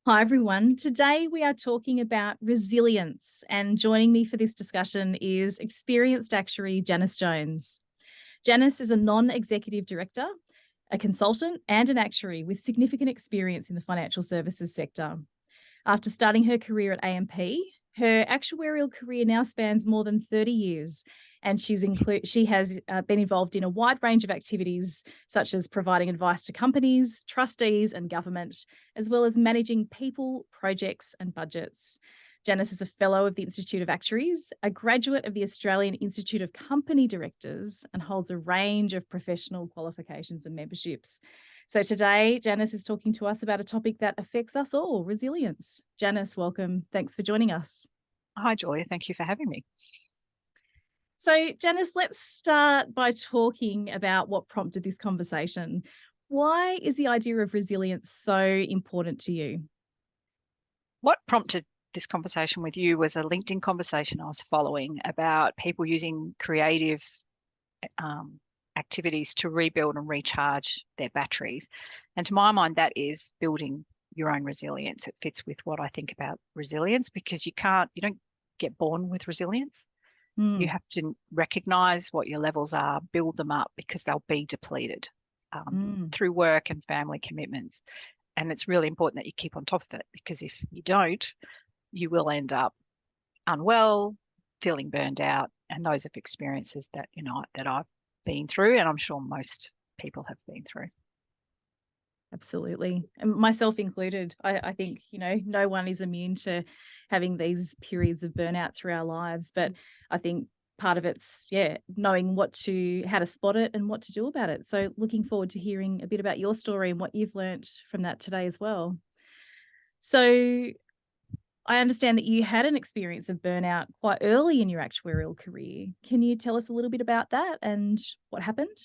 Hi, everyone. Today we are talking about resilience, and joining me for this discussion is experienced actuary Janice Jones. Janice is a non-executive director, a consultant, and an actuary with significant experience in the financial services sector. After starting her career at AMP, her actuarial career now spans more than 30 years, and she has been involved in a wide range of activities, such as providing advice to companies, trustees, and government, as well as managing people, projects, and budgets. Janice is a fellow of the Institute of Actuaries, a graduate of the Australian Institute of Company Directors, and holds a range of professional qualifications and memberships. So today, Janice is talking to us about a topic that affects us all, resilience. Janice, welcome. Thanks for joining us. Hi, Julia. Thank you for having me. So, Janice, let's start by talking about what prompted this conversation. Why is the idea of resilience so important to you? What prompted this conversation with you was a LinkedIn conversation I was following about people using creative activities to rebuild and recharge their batteries. And to my mind, that is building your own resilience. It fits with what I think about resilience because you don't get born with resilience. You have to recognize what your levels are, build them up because they'll be depleted through work and family commitments. And it's really important that you keep on top of it because if you don't, you will end up unwell, feeling burned out. And those are experiences that, that I've been through, and I'm sure most people have been through. Absolutely. And myself included. I think, no one is immune to having these periods of burnout through our lives. But I think part of it's, knowing how to spot it and what to do about it. So looking forward to hearing a bit about your story and what you've learnt from that today as well. So I understand that you had an experience of burnout quite early in your actuarial career. Can you tell us a little bit about that and what happened?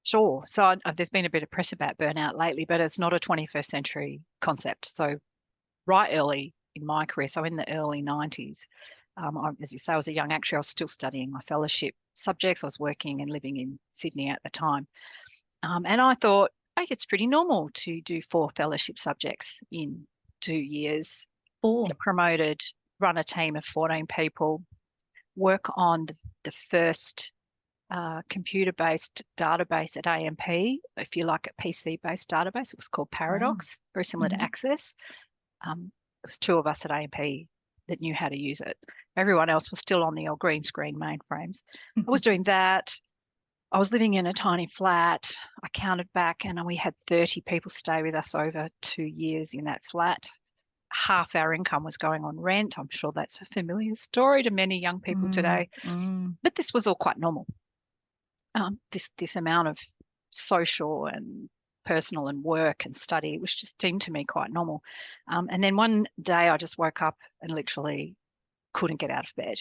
Sure. So there's been a bit of press about burnout lately, but it's not a 21st century concept. So right early in my career, so in the early 90s, as you say, I was a young actuary. I was still studying my fellowship subjects. I was working and living in Sydney at the time. And I thought, hey, it's pretty normal to do 4 fellowship subjects in 2 years, 4. get promoted, run a team of 14 people, work on the first computer-based database at AMP, if you like, a PC-based database. It was called Paradox, very similar to Access. It was 2 of us at AMP that knew how to use it. Everyone else was still on the old green screen mainframes. I was doing that. I was living in a tiny flat. I counted back and we had 30 people stay with us over 2 years in that flat. Half our income was going on rent. I'm sure that's a familiar story to many young people today. But this was all quite normal. This amount of social and personal and work and study was just seemed to me quite normal. And then one day I just woke up and literally couldn't get out of bed.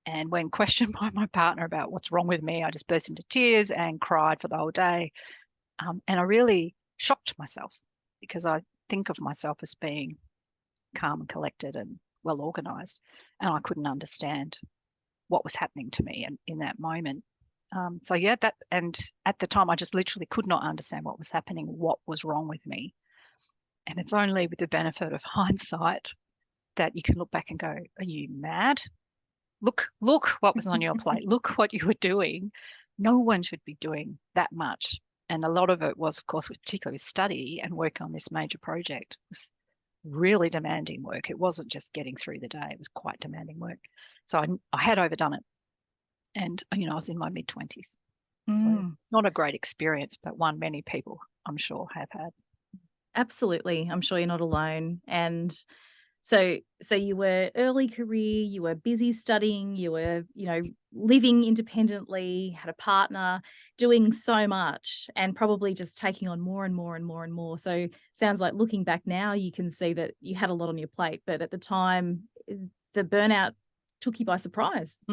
And when questioned by my partner about what's wrong with me, I just burst into tears and cried for the whole day. And I really shocked myself because I think of myself as being calm and collected and well organized. And I couldn't understand what was happening to me in that moment. And at the time, I just literally could not understand what was happening, what was wrong with me. And it's only with the benefit of hindsight that you can look back and go, are you mad? Look what was on your plate. Look what you were doing. No one should be doing that much. And a lot of it was, of course, particularly with study and work on this major project. It was really demanding work. It wasn't just getting through the day. It was quite demanding work. So I had overdone it. And, I was in my mid-20s. So not a great experience, but one many people, I'm sure, have had. Absolutely. I'm sure you're not alone. And so you were early career, you were busy studying, you were, living independently, had a partner, doing so much and probably just taking on more and more and more and more. So sounds like looking back now, you can see that you had a lot on your plate, but at the time, the burnout took you by surprise.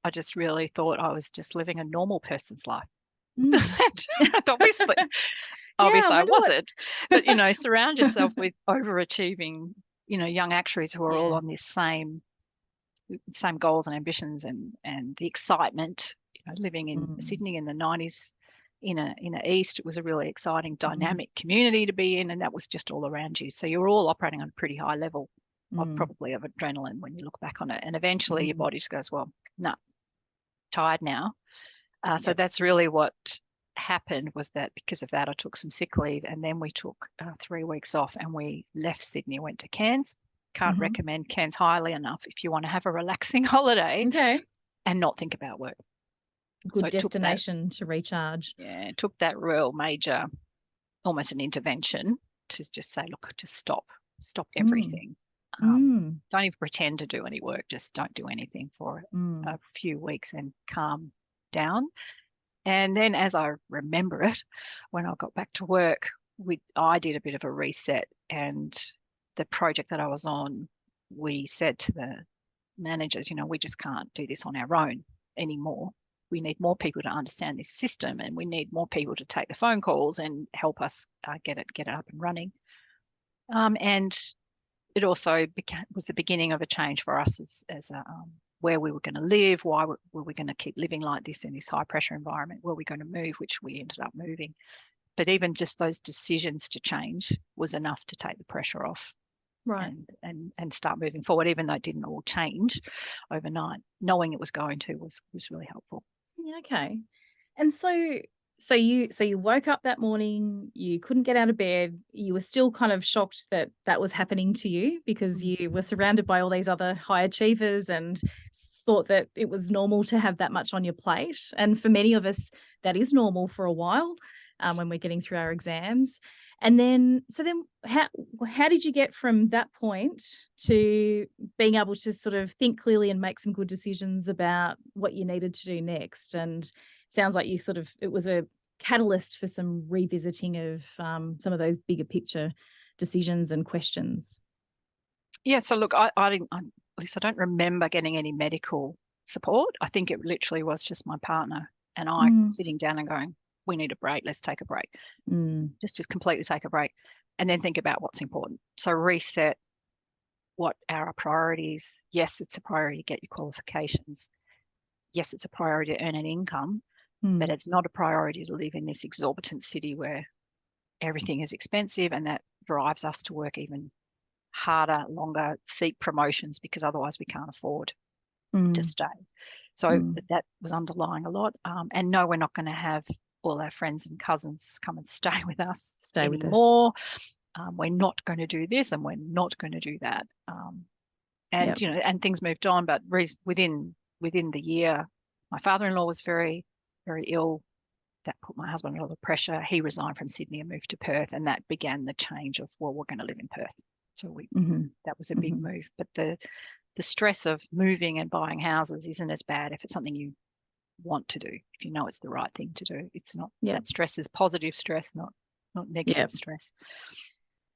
I just really thought I was just living a normal person's life. Obviously I wasn't. But, surround yourself with overachieving, young actuaries who are all on this same goals and ambitions and the excitement, living in Sydney in the 90s, in a east, it was a really exciting, dynamic community to be in, and that was just all around you. So you're all operating on a pretty high level of probably of adrenaline when you look back on it. And eventually your body just goes, well, no, tired now. So that's really what happened, was that because of that, I took some sick leave, and then we took 3 weeks off and we left Sydney, went to Cairns. Can't recommend Cairns highly enough if you want to have a relaxing holiday and not think about work. Good destination to recharge. Yeah, it took that real major, almost an intervention to just say, look, just stop everything. Don't even pretend to do any work. Just don't do anything for a few weeks and calm down. And then, as I remember it, when I got back to work, I did a bit of a reset, and the project that I was on, we said to the managers, we just can't do this on our own anymore. We need more people to understand this system, and we need more people to take the phone calls and help us get it up and running. And it also was the beginning of a change for us as where we were going to live. Why were we going to keep living like this in this high pressure environment? Were we going to move, which we ended up moving? But even just those decisions to change was enough to take the pressure off. Right. And start moving forward, even though it didn't all change overnight. Knowing it was going to was really helpful. Yeah, okay. And so you woke up that morning, you couldn't get out of bed, you were still kind of shocked that that was happening to you, because you were surrounded by all these other high achievers and thought that it was normal to have that much on your plate. And for many of us, that is normal for a while when we're getting through our exams. And then, how did you get from that point to being able to sort of think clearly and make some good decisions about what you needed to do next? And sounds like it was a catalyst for some revisiting of some of those bigger picture decisions and questions. Yeah. So look, I didn't, at least I don't remember getting any medical support. I think it literally was just my partner and I sitting down and going, we need a break. Let's take a break. Just completely take a break, and then think about what's important. So reset what are our priorities. Yes, it's a priority to get your qualifications. Yes, it's a priority to earn an income, but it's not a priority to live in this exorbitant city where everything is expensive, and that drives us to work even harder, longer, seek promotions, because otherwise we can't afford to stay. So that was underlying a lot. And no, we're not going to have all our friends and cousins come and stay with us anymore. We're not going to do this, and we're not going to do that. And and things moved on, but within the year, my father-in-law was very, very ill. That put my husband under a lot of pressure. He resigned from Sydney and moved to Perth, and that began the change of, well, we're going to live in Perth. So that was a big move. But the stress of moving and buying houses isn't as bad if it's something you want to do, if you know it's the right thing to do. It's not that stress is positive stress, not negative stress.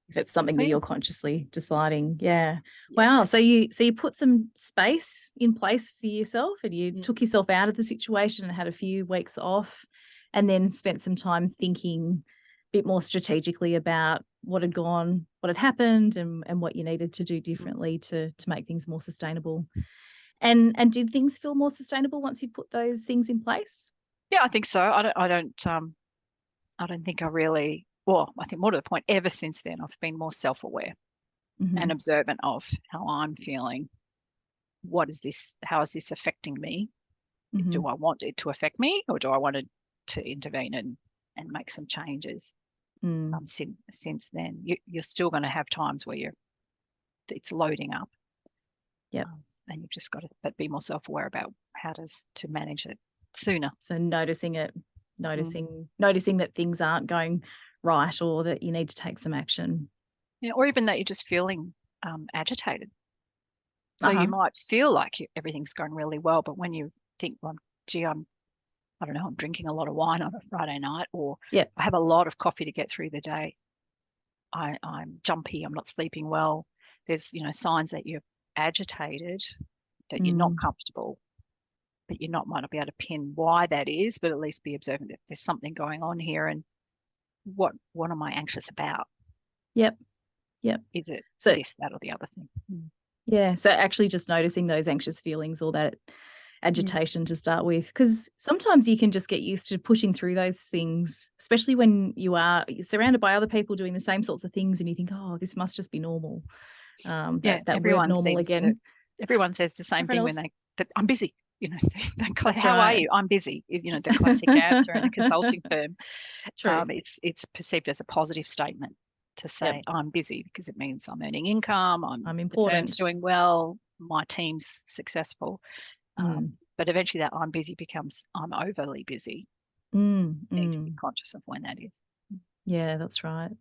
If it's something that you're consciously deciding. Wow. So you put some space in place for yourself, and you took yourself out of the situation and had a few weeks off, and then spent some time thinking a bit more strategically about what had gone, what had happened, and what you needed to do differently to make things more sustainable. And did things feel more sustainable once you put those things in place? Yeah, I think so. I don't think I really. Well, I think more to the point, ever since then, I've been more self-aware and observant of how I'm feeling. What is this? How is this affecting me? Do I want it to affect me, or do I want it to intervene and make some changes? Since then, you're still going to have times where it's loading up. And you've just got to be more self-aware about how to manage it sooner. So noticing it, noticing that things aren't going right, or that you need to take some action. Yeah, or even that you're just feeling agitated. So you might feel like everything's going really well, but when you think, well, gee, I don't know, I'm drinking a lot of wine on a Friday night, or I have a lot of coffee to get through the day. I'm jumpy, I'm not sleeping well. There's, signs that you're agitated, that you're not comfortable, but might not be able to pin why that is, but at least be observant that there's something going on here, and what am I anxious about? Yep. Is it this, that, or the other thing? Yeah. So actually just noticing those anxious feelings, or that agitation to start with, because sometimes you can just get used to pushing through those things, especially when you're surrounded by other people doing the same sorts of things and you think, oh, this must just be normal. That word normal again. Everyone says the same thing when I'm busy. That's how right. are you? I'm busy is, the classic answer in a consulting firm. True. It's perceived as a positive statement to say I'm busy, because it means I'm earning income, I'm the important. firm's doing well, my team's successful. But eventually that I'm busy becomes I'm overly busy. You need to be conscious of when that is. Yeah, that's right.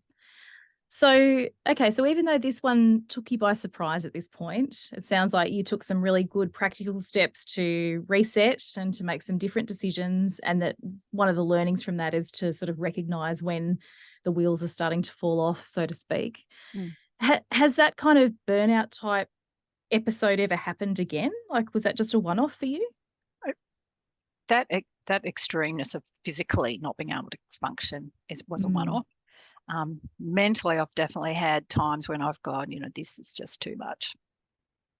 So, okay, so even though this one took you by surprise at this point, it sounds like you took some really good practical steps to reset and to make some different decisions, and that one of the learnings from that is to sort of recognize when the wheels are starting to fall off, so to speak. Has that kind of burnout type episode ever happened again? Like, was that just a one-off for you? That extremeness of physically not being able to function was a one-off. Mentally, I've definitely had times when I've gone, this is just too much.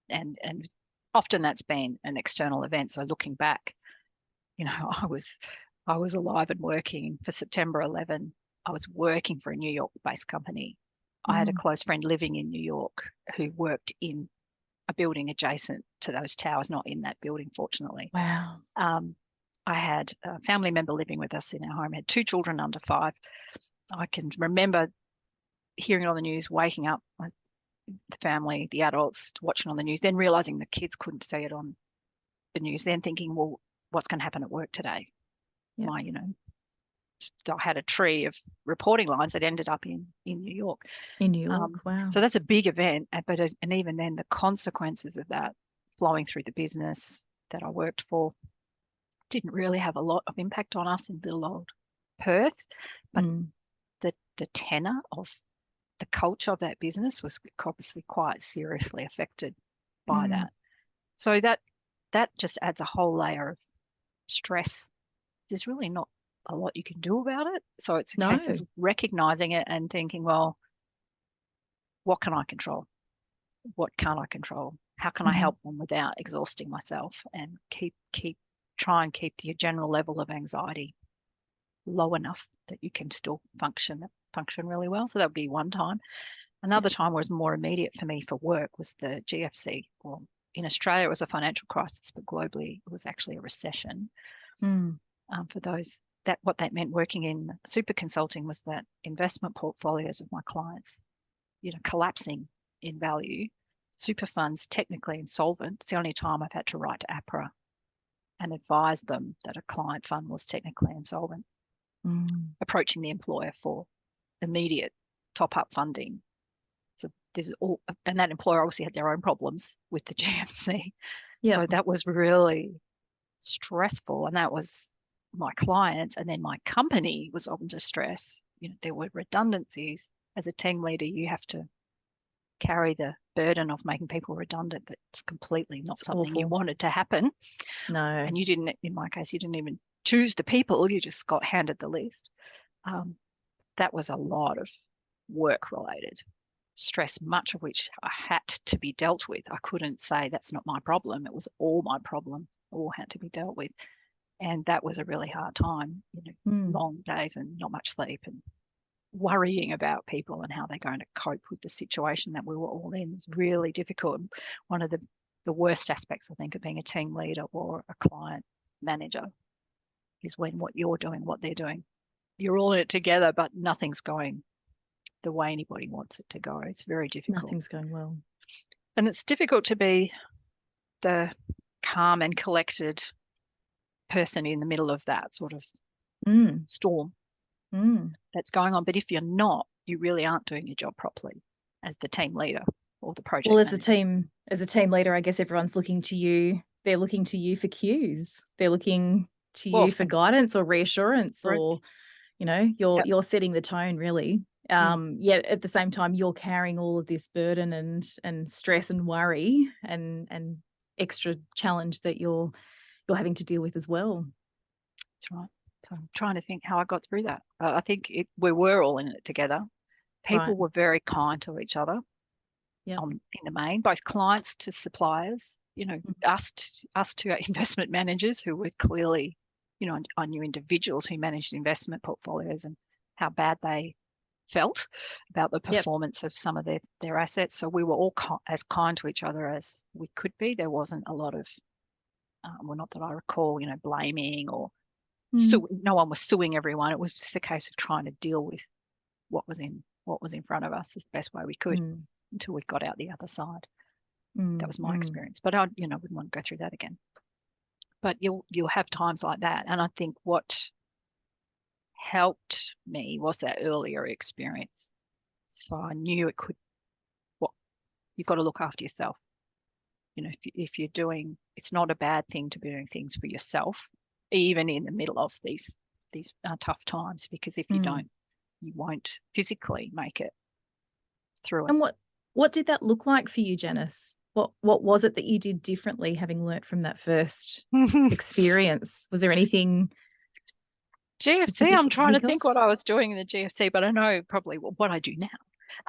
And often that's been an external event. So looking back, I was alive and working for September 11. I was working for a New York-based company. I had a close friend living in New York who worked in a building adjacent to those towers, not in that building, fortunately. Wow. I had a family member living with us in our home, had 2 children under 5. I can remember hearing it on the news, waking up, the family, the adults, watching on the news, then realizing the kids couldn't see it on the news, then thinking, well, what's going to happen at work today? I had a tree of reporting lines that ended up in New York. In New York, wow. So that's a big event, and even then the consequences of that flowing through the business that I worked for didn't really have a lot of impact on us in little old Perth, but the tenor of the culture of that business was obviously quite seriously affected by that. So that just adds a whole layer of stress. There's really not a lot you can do about it. So it's a case of recognizing it and thinking, well, what can I control? What can't I control? How can I help them without exhausting myself, and try and keep the general level of anxiety low enough that you can still function really well. So that would be one time. Another time was more immediate for me for work was the GFC. Well, in Australia, it was a financial crisis, but globally, it was actually a recession. For those, what that meant working in super consulting was that investment portfolios of my clients, collapsing in value. Super funds technically insolvent. It's the only time I've had to write to APRA and advise them that a client fund was technically insolvent. Approaching the employer for immediate top-up funding. So and that employer obviously had their own problems with the GFC. So that was really stressful, and that was my clients, and then my company was under stress. There were redundancies. As a team leader, you have to carry the burden of making people redundant. That's completely not something you wanted to happen. No. And you didn't, in my case, you didn't even choose the people, you just got handed the list. That was a lot of work-related stress, much of which I had to be dealt with. I couldn't say that's not my problem. It was all my problem. All had to be dealt with. And that was a really hard time, long days and not much sleep, and worrying about people and how they're going to cope with the situation that we were all in is really difficult. One of the worst aspects, I think, of being a team leader or a client manager is when what you're doing, what they're doing, you're all in it together, but nothing's going the way anybody wants it to go. It's very difficult. Nothing's going well. And it's difficult to be the calm and collected person in the middle of that sort of storm that's going on. But if you're not, you really aren't doing your job properly as the team leader or the project manager. As a team leader, I guess everyone's looking to you. They're looking to you for cues. They're looking to you for guidance or reassurance, or you're setting the tone, really. Yet at the same time, you're carrying all of this burden and stress and worry and extra challenge that you're having to deal with as well. That's right. So I'm trying to think how I got through that. I think we were all in it together. People were very kind to each other in the main, both clients to suppliers. us two investment managers who were clearly, I knew individuals who managed investment portfolios and how bad they felt about the performance of some of their assets. So we were all as kind to each other as we could be. There wasn't a lot of, well, not that I recall, blaming or no one was suing everyone. It was just a case of trying to deal with what was in front of us as the best way we could until we got out the other side. That was my experience, but I wouldn't want to go through that again. But you'll have times like that, and I think what helped me was that earlier experience. So I knew it could. Well, you've got to look after yourself. If you're doing, it's not a bad thing to be doing things for yourself, even in the middle of these tough times, because if you don't, you won't physically make it through it. And what did that look like for you, Janice? What was it that you did differently, having learnt from that first experience? Was there anything GFC? I'm trying to think what I was doing in the GFC, but I know probably what I do now.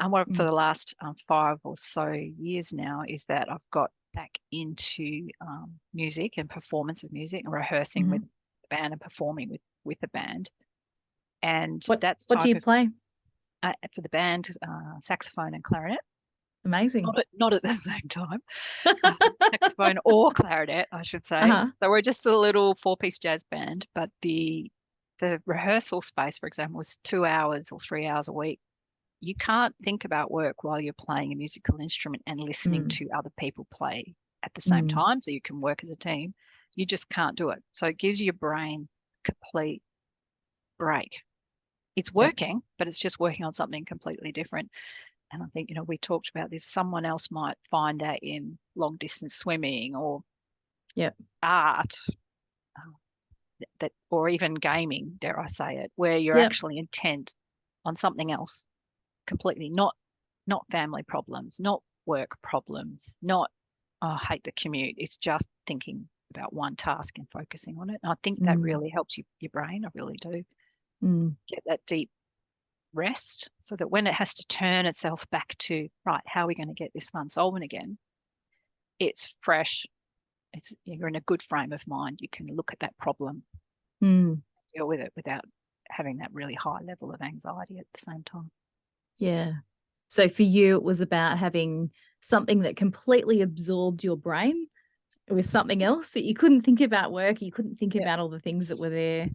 And what for the last 5 or so years now is that I've got back into music and performance of music and rehearsing with the band and performing with the band. And what do you play? For the band, saxophone and clarinet. Amazing. Not at the same time. Saxophone or clarinet, I should say. So we're just a little 4-piece jazz band, but the rehearsal space, for example, was 2 hours or 3 hours a week. You can't think about work while you're playing a musical instrument and listening to other people play at the same time, so you can work as a team. You just can't do it. So it gives your brain complete break. It's working, but it's just working on something completely different. And I think, we talked about this. Someone else might find that in long distance swimming or art, or even gaming, dare I say it, where you're actually intent on something else completely, not family problems, not work problems, not, I hate the commute. It's just thinking about one task and focusing on it. And I think that really helps your brain. I really do. Get that deep rest so that when it has to turn itself back to, right, how are we going to get this fund solvent again? It's fresh. You're in a good frame of mind. You can look at that problem, deal with it without having that really high level of anxiety at the same time. Yeah. So for you, it was about having something that completely absorbed your brain. It was something else that you couldn't think about work. You couldn't think about all the things that were there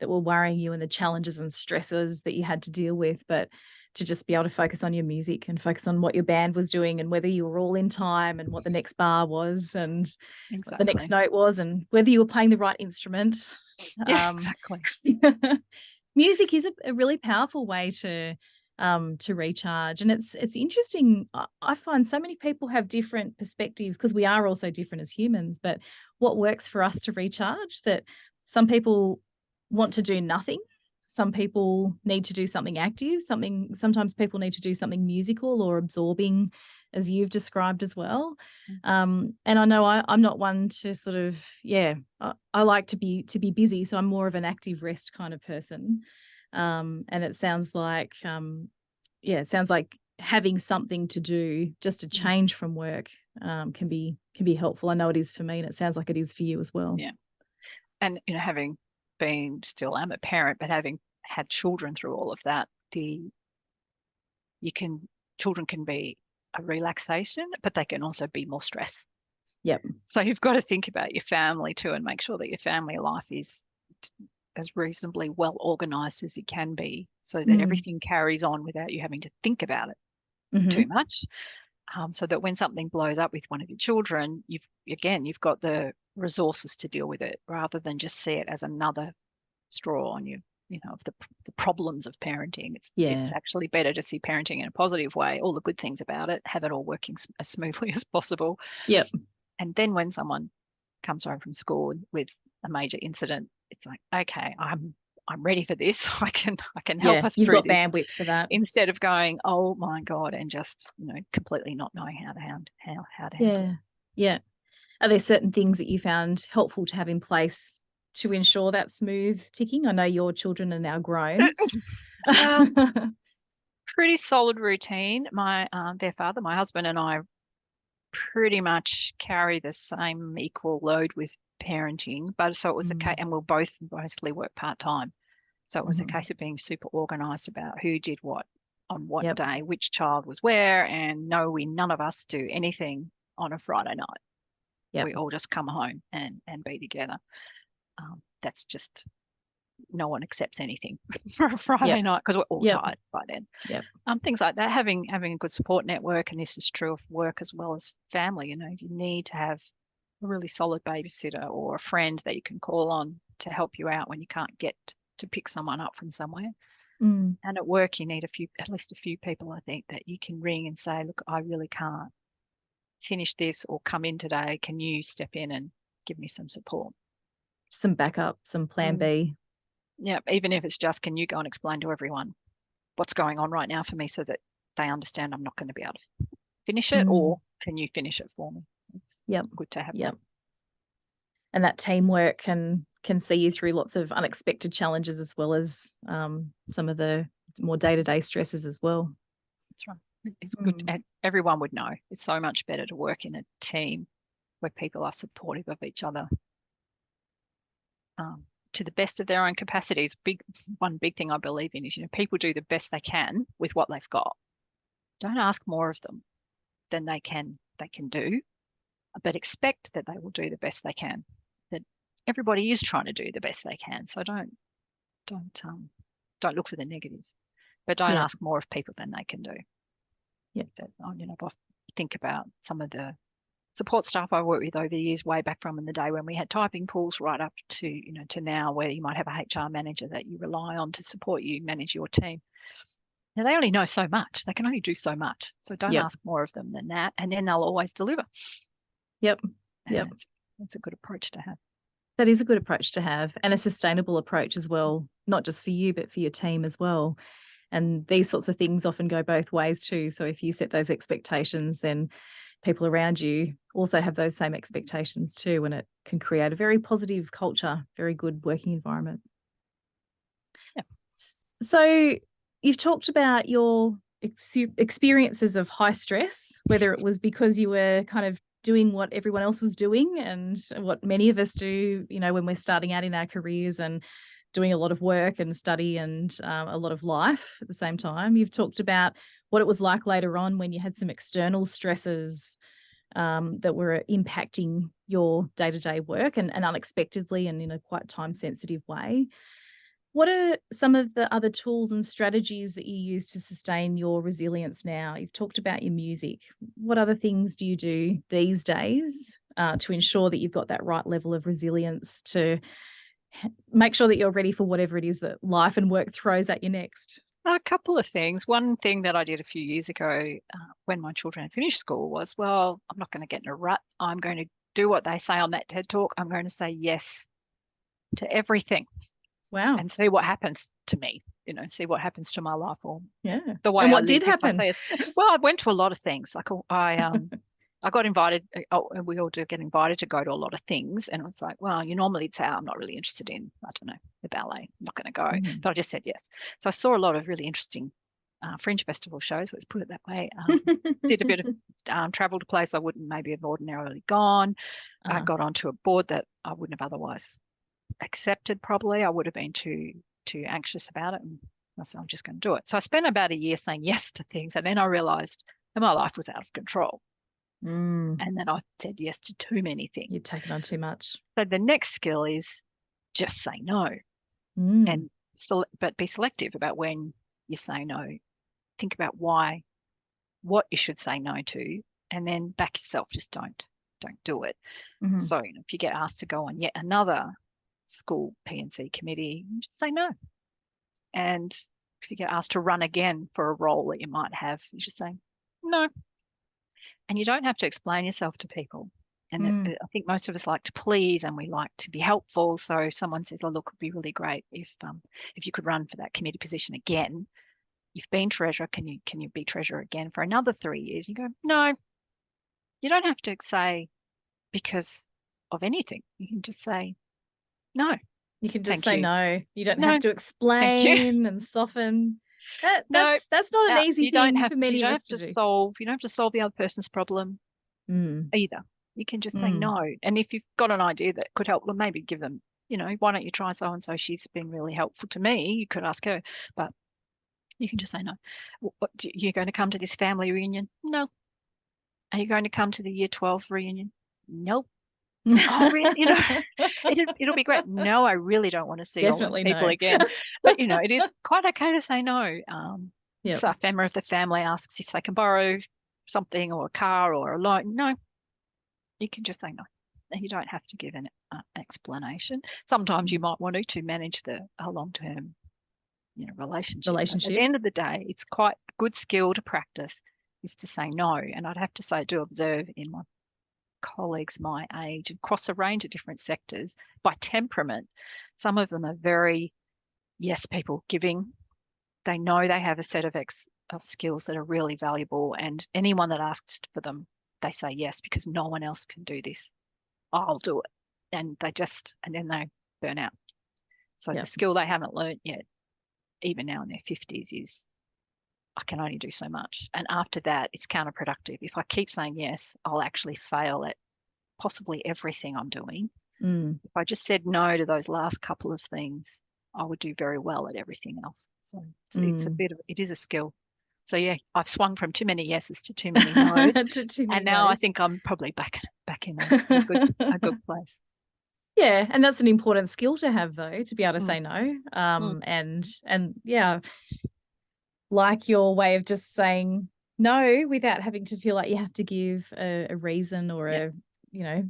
that were worrying you and the challenges and stresses that you had to deal with, but to just be able to focus on your music and focus on what your band was doing and whether you were all in time and what the next bar was and what the next note was and whether you were playing the right instrument. Exactly. Music is a really powerful way to recharge, and it's interesting. I find so many people have different perspectives because we are also different as humans, but what works for us to recharge, that some people want to do nothing. Some people need to do something active, sometimes people need to do something musical or absorbing, as you've described as well. And I know I'm not one to sort of, I like to be busy. So I'm more of an active rest kind of person. And it sounds like, having something to do, just a change from work, can be helpful. I know it is for me, and it sounds like it is for you as well. Yeah. And, having been, still am a parent, but having had children through all of that, children can be a relaxation, but they can also be more stress. Yep. So you've got to think about your family too and make sure that your family life is as reasonably well organized as it can be, so that everything carries on without you having to think about it too much. So that when something blows up with one of your children, you've got the resources to deal with it, rather than just see it as another straw on you, of the problems of parenting. It's actually better to see parenting in a positive way, all the good things about it, have it all working as smoothly as possible. Yep. And then when someone comes home from school with a major incident, it's like, okay, I'm ready for this. I can help us through this. You've got bandwidth for that. Instead of going, oh my God, and just, completely not knowing how to handle it. Yeah. Are there certain things that you found helpful to have in place to ensure that smooth ticking? I know your children are now grown. Pretty solid routine. Their father, my husband, and I pretty much carry the same equal load with parenting, but so it was a case, and we'll both mostly work part-time. So it was a case of being super organized about who did what on what day, which child was where, and no, none of us do anything on a Friday night. We all just come home and be together. That's just, no one accepts anything for a Friday night because we're all tired by then. Things like that, having a good support network, and this is true of work as well as family. You need to have a really solid babysitter or a friend that you can call on to help you out when you can't get to pick someone up from somewhere. And at work, you need at least a few people, I think, that you can ring and say, look, I really can't finish this or come in today. Can you step in and give me some support? Some backup, some plan B. Yeah, even if it's just, can you go and explain to everyone what's going on right now for me so that they understand I'm not going to be able to finish it, or can you finish it for me? It's good to have that. And that teamwork can see you through lots of unexpected challenges, as well as some of the more day-to-day stresses as well. That's right. It's good. And everyone would know it's so much better to work in a team where people are supportive of each other to the best of their own capacities. One big thing I believe in is, people do the best they can with what they've got. Don't ask more of them than they can do, but expect that they will do the best they can. That everybody is trying to do the best they can. So don't look for the negatives, but don't ask more of people than they can do. I think about some of the support staff I worked with over the years, way back from in the day when we had typing pools, right up to to now, where you might have a HR manager that you rely on to support you manage your team. Now, they only know so much. They can only do so much. So don't ask more of them than that, and then they'll always deliver. That's a good approach to have. That is a good approach to have, and a sustainable approach as well, not just for you, but for your team as well. And these sorts of things often go both ways too. So if you set those expectations, then people around you also have those same expectations too, and it can create a very positive culture, very good working environment. So you've talked about your experiences of high stress, whether it was because you were kind of doing what everyone else was doing and what many of us do, when we're starting out in our careers and doing a lot of work and study and a lot of life at the same time. You've talked about what it was like later on when you had some external stresses that were impacting your day-to-day work and unexpectedly and in a quite time-sensitive way. What are some of the other tools and strategies that you use to sustain your resilience now? You've talked about your music. What other things do you do these days to ensure that you've got that right level of resilience to make sure that you're ready for whatever it is that life and work throws at you next? A couple of things. One thing that I did a few years ago when my children had finished school was, I'm not going to get in a rut. I'm going to do what they say on that TED Talk. I'm going to say yes to everything. Wow. And see what happens to me, see what happens to my life, or the way. And what did happen? Well, I went to a lot of things. Like I got invited. We all do get invited to go to a lot of things, and it was like, well, you normally say, I'm not really interested in, I don't know, the ballet. I'm not going to go, but I just said yes. So I saw a lot of really interesting fringe festival shows. Let's put it that way. Did a bit of travel to places I wouldn't maybe have ordinarily gone. I got onto a board that I wouldn't have otherwise accepted. Probably I would have been too anxious about it, and I said, I'm just going to do it. So I spent about a year saying yes to things, and then I realized that my life was out of control. And then I said yes to too many things. You'd taken on too much. So the next skill is just say no, but be selective about when you say no. Think about what you should say no to, and then back yourself. Just don't do it. So if you get asked to go on yet another school P&C committee, just say no. And if you get asked to run again for a role that you might have, you just say no. And you don't have to explain yourself to people. And I think most of us like to please and we like to be helpful. So if someone says, look, it would be really great if you could run for that committee position again. You've been treasurer, can you be treasurer again for another 3 years? You go, no. You don't have to say because of anything. You can just say no. You can just say no. You don't have to explain and soften. That's not an easy thing for many of us to do. You don't have to solve the other person's problem. either. You can just say Mm. no. And if you've got an idea that could help, well, maybe give them, why don't you try so and so? She's been really helpful to me. You could ask her, but you can just say no. You're going to come to this family reunion? No. Are you going to come to the year 12 reunion? Nope. Oh, really? It'll be great. No, I really don't want to see all those Definitely people no. again. But it is quite okay to say no. Yep. So a member of the family asks if they can borrow something or a car or a loan. No, you can just say no. And you don't have to give an explanation. Sometimes you might want to manage a long-term, relationship. But at the Relationship. end of the day, it's quite a good skill to practice is to say no. And I'd have to say, I do observe in my colleagues my age across a range of different sectors by temperament. Some of them are very yes people, giving. They know they have a set of skills that are really valuable, and anyone that asks for them, they say yes because no one else can do this. I'll do it. And then they burn out. So Yep. the skill they haven't learned yet, even now in their 50s, is I can only do so much. And after that, it's counterproductive. If I keep saying yes, I'll actually fail at possibly everything I'm doing. If I just said no to those last couple of things, I would do very well at everything else. So it is a skill. So yeah, I've swung from too many yeses to too many no's. Too many And now I no's. think I'm probably back in a good place. Yeah, and that's an important skill to have, though, to be able to say no. And yeah, like your way of just saying no without having to feel like you have to give a reason or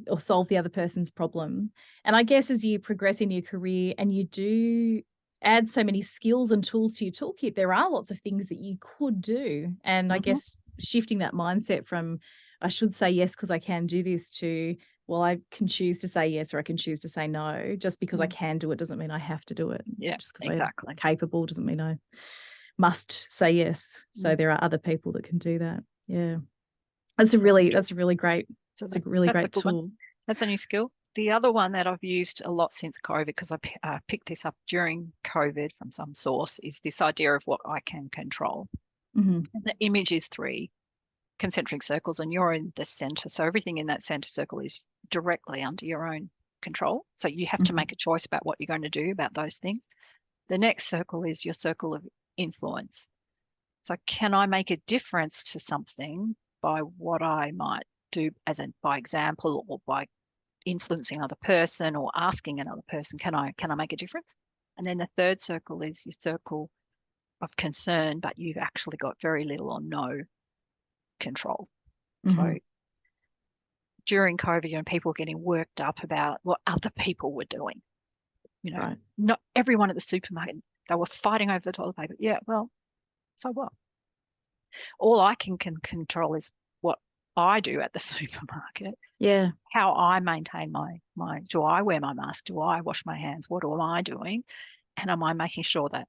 or solve the other person's problem. And I guess as you progress in your career and you do add so many skills and tools to your toolkit, there are lots of things that you could do. And I guess shifting that mindset from I should say yes because I can do this to, well, I can choose to say yes or I can choose to say no. Just because I can do it doesn't mean I have to do it. Yeah, just because exactly. I'm capable doesn't mean I must say yes. So there are other people that can do that. Yeah. That's a really great tool. One. That's a new skill. The other one that I've used a lot since COVID, because I picked this up during COVID from some source, is this idea of what I can control. And the image is 3 concentric circles and you're in the center. So everything in that center circle is directly under your own control. So you have to make a choice about what you're going to do about those things. The next circle is your circle of influence. So can I make a difference to something by what I might do by example or by influencing another person or asking another person, can I make a difference? And then the third circle is your circle of concern, but you've actually got very little or no control. So during COVID, people were getting worked up about what other people were doing. Not everyone at the supermarket, they were fighting over the toilet paper. Yeah, well, so what? All I can control is what I do at the supermarket. Yeah. How I maintain my do I wear my mask? Do I wash my hands? What am I doing? And am I making sure that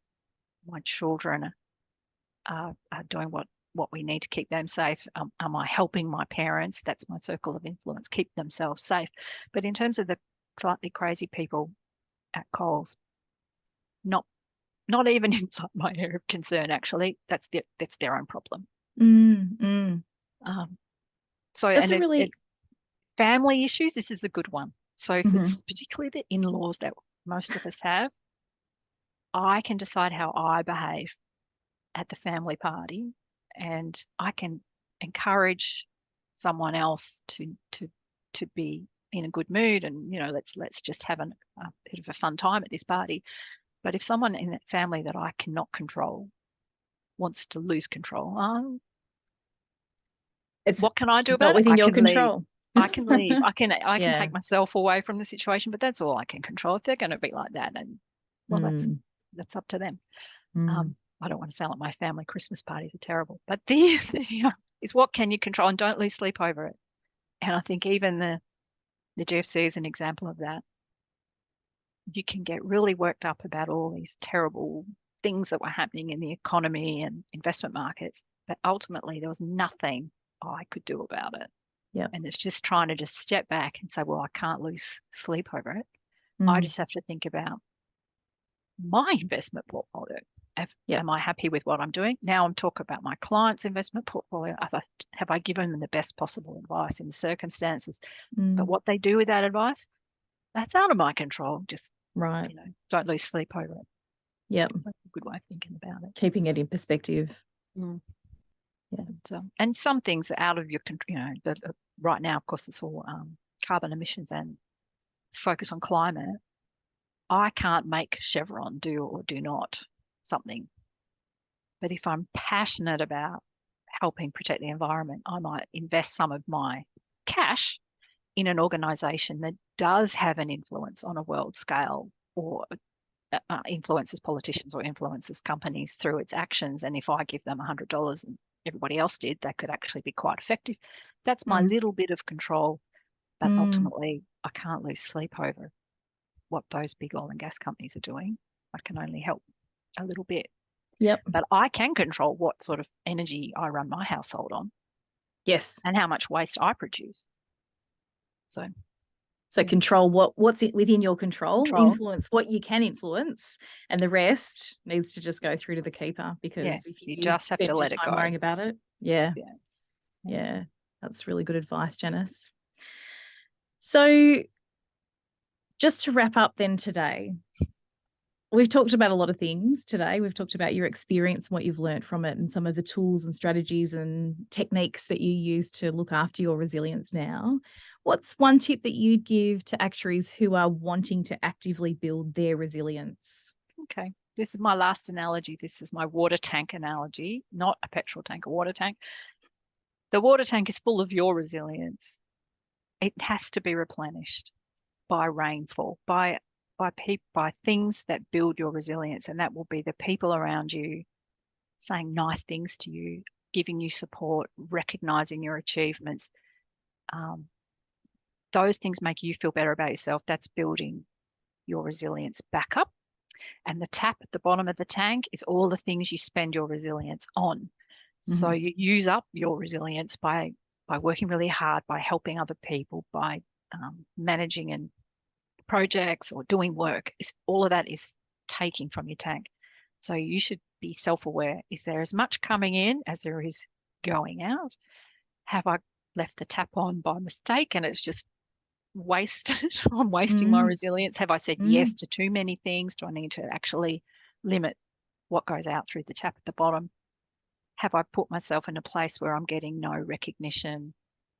my children are doing what we need to keep them safe? Am I helping my parents? That's my circle of influence, keep themselves safe. But in terms of the slightly crazy people at Coles, not even inside my area of concern, actually. That's their own problem. So that's a really family issues, this is a good one. So if it's particularly the in-laws that most of us have, I can decide how I behave at the family party, and I can encourage someone else to be in a good mood, and let's just have a bit of a fun time at this party. But if someone in that family that I cannot control wants to lose control, what can I do about not it? within your control. I can leave. I can take myself away from the situation, but that's all I can control. If they're going to be like that, and well, that's up to them. I don't want to sound like my family Christmas parties are terrible, but the is what can you control, and don't lose sleep over it. And I think even the GFC is an example of that. You can get really worked up about all these terrible things that were happening in the economy and investment markets, but ultimately there was nothing I could do about it. Yeah. And it's just trying to just step back and say, well, I can't lose sleep over it. I just have to think about my investment portfolio. Am I happy with what I'm doing? Now I'm talking about my client's investment portfolio. Have I given them the best possible advice in the circumstances? But what they do with that advice, that's out of my control. Just, right. Don't lose sleep over it. Yep. That's a good way of thinking about it. Keeping it in perspective. Yeah. And some things are out of your control. Right now, of course, it's all carbon emissions and focus on climate. I can't make Chevron do or do not something. But if I'm passionate about helping protect the environment, I might invest some of my cash in an organization that does have an influence on a world scale, or influences politicians or influences companies through its actions. And if I give them $100 and everybody else did, that could actually be quite effective. That's my little bit of control. But ultimately, I can't lose sleep over what those big oil and gas companies are doing. I can only help a little bit. Yep. But I can control what sort of energy I run my household on. Yes. And how much waste I produce. So control what's within your control, influence what you can influence, and the rest needs to just go through to the keeper, because if you just have to let it go. Worrying about it. Yeah. That's really good advice, Janice. So just to wrap up then today, we've talked about a lot of things today. We've talked about your experience and what you've learned from it, and some of the tools and strategies and techniques that you use to look after your resilience now. What's one tip that you'd give to actuaries who are wanting to actively build their resilience? Okay. This is my last analogy. This is my water tank analogy, not a petrol tank, a water tank. The water tank is full of your resilience. It has to be replenished by rainfall, by things that build your resilience. And that will be the people around you saying nice things to you, giving you support, recognizing your achievements. Those things make you feel better about yourself. That's building your resilience back up. And the tap at the bottom of the tank is all the things you spend your resilience on. So you use up your resilience by working really hard, by helping other people, by managing and projects or doing work. All of that is taking from your tank. So you should be self-aware. Is there as much coming in as there is going out? Have I left the tap on by mistake and it's just wasted? I'm wasting my resilience. Have I said yes to too many things? Do I need to actually limit what goes out through the tap at the bottom? Have I put myself in a place where I'm getting no recognition,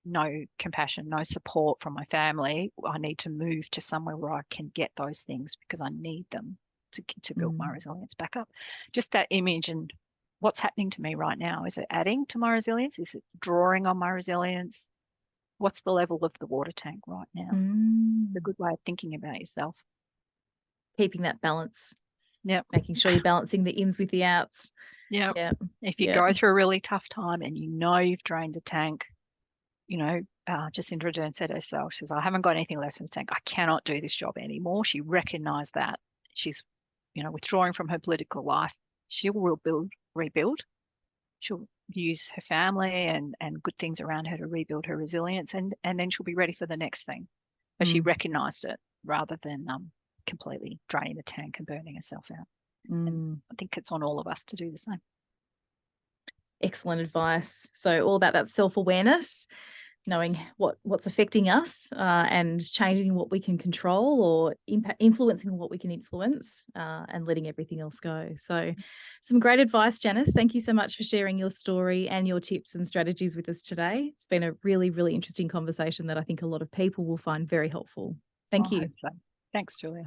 no compassion, no support from my family? I need to move to somewhere where I can get those things because I need them to build my resilience back up. Just that image and what's happening to me right now. Is it adding to my resilience? Is it drawing on my resilience? What's the level of the water tank right now? It's a good way of thinking about yourself. Keeping that balance. Yep. Making sure you're balancing the ins with the outs. Yep. If you go through a really tough time and you know you've drained the tank, Jacinda Ardern said herself, she says, I haven't got anything left in the tank. I cannot do this job anymore. She recognized that. She's, withdrawing from her political life. She'll rebuild. She'll use her family and good things around her to rebuild her resilience, and then she'll be ready for the next thing. But she recognized it rather than completely draining the tank and burning herself out. And I think it's on all of us to do the same. Excellent advice. So all about that self-awareness, knowing what's affecting us and changing what we can control, or influencing what we can influence, and letting everything else go. So some great advice, Janice. Thank you so much for sharing your story and your tips and strategies with us today. It's been a really, really interesting conversation that I think a lot of people will find very helpful. Thank you. So. Thanks, Julia.